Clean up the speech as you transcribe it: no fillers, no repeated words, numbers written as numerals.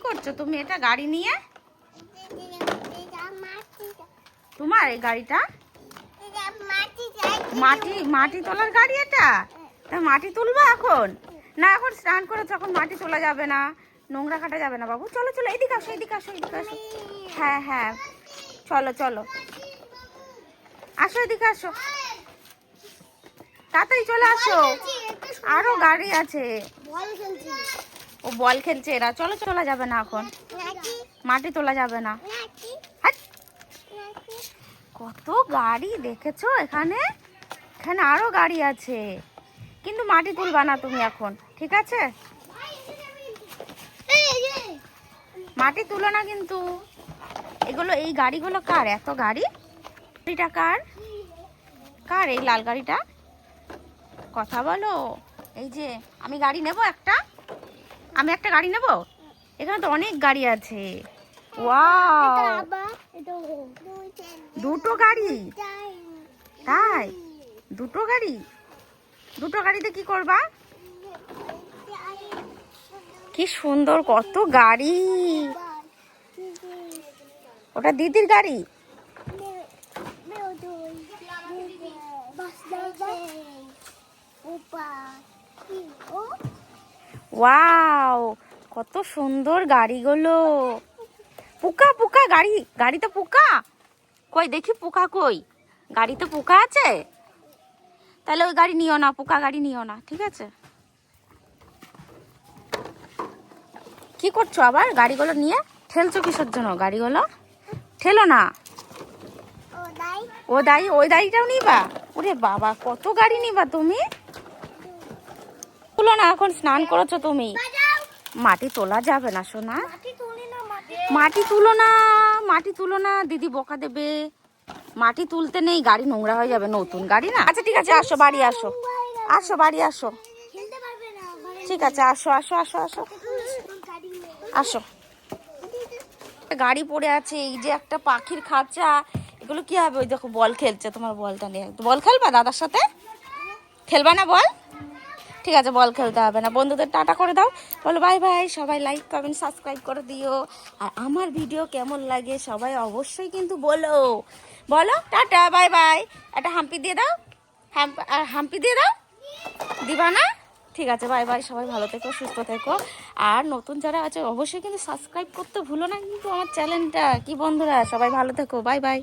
করছো তুমি এটা গাড়ি নিয়ে? তোমার এই গাড়িটা মাটি মাটি তোলার গাড়ি এটা? তা মাটি তুলবা এখন? না এখন স্নান করে যখন মাটি তোলা যাবে না, নোংরা কাটা যাবে না বাবু। চলো চলো এদিকে আসো, এদিকে আসো, এদিকে আসো। হ্যাঁ হ্যাঁ, চলো চলো, আসো এদিকে আসো, তাড়াতাড়ি চলে আসো, আরো গাড়ি আছে। ও বল খেলছে এরা। চলো চলা যাবে না এখন, মাটি তোলা যাবে না। হাট। কত গাড়ি দেখেছো এখানে? এখানে আরো গাড়ি আছে, কিন্তু মাটি তুলবা না তুমি এখন, ঠিক আছে? মাটি তুলো না কিন্তু। এগুলো, এই গাড়িগুলো কার? এত গাড়ি, গাড়িটা কার? কার এই লাল গাড়িটা? কথা বলো। এই যে আমি গাড়ি নেব একটা, আমি একটা গাড়ি নেব। এখানে তো অনেক গাড়ি আছে। ওয়াও, দুটো গাড়ি? তাই, দুটো গাড়ি? দুটো গাড়িতে কি করবা? কি সুন্দর, কত গাড়ি। ওটা দিদির গাড়ি? ওয়াও, কত সুন্দর গাড়িগুলো। পোকা পোকা গাড়ি, গাড়িতে পোকা কই? দেখি পোকা কই? গাড়িতে পোকা আছে? তাহলে ওই গাড়ি নিও না, পোকা গাড়ি নিও না, ঠিক আছে? কি করছো আবার গাড়িগুলো নিয়ে? ঠেলছো কিসের জন্য গাড়িগুলো? ঠেলো না। ও দাই, ওই দাড়িটাও নিবা? ওরে বাবা, কত গাড়ি নিবা তুমি? তুলো না, এখন স্নান করেছো তুমি। মাটি তোলা যাবে না সোনা, মাটি তুলো না, মাটি তুলো না, দিদি বকা দেবে। মাটি তুলতে নেই, গাড়ি নোংরা হয়ে যাবে, নতুন গাড়ি না। আচ্ছা ঠিক আছে, আসো বাড়ি আসো, আসো বাড়ি আসো, ঠিক আছে, আসো আসো আসো আসো আসো। গাড়ি পড়ে আছে, এই যে একটা পাখির খাঁচা, এগুলো কি হবে? ওই দেখো বল খেলছে, তোমার বলটা নিয়ে। বল খেলবা দাদার সাথে? খেলবা না বল? ঠিক আছে, বল খেলতে হবে না। বন্ধুদের টাটা করে দাও, বলো বাই বাই। সবাই লাইক কমেন্ট সাবস্ক্রাইব করে দিও। আর আমার ভিডিও কেমন লাগে সবাই অবশ্যই কিন্তু বলো, বলো টাটা বাই বাই। একটা হাম্পি দিয়ে দাও, হাম্পি দিয়ে দাও। দিবা না? ঠিক আছে, বাই বাই। সবাই ভালো থেকো, সুস্থ থেকো। আর নতুন যারা আছে অবশ্যই কিন্তু সাবস্ক্রাইব করতে ভুলো না কিন্তু আমার চ্যানেলটা, কি বন্ধুরা? সবাই ভালো থেকো, বাই বাই।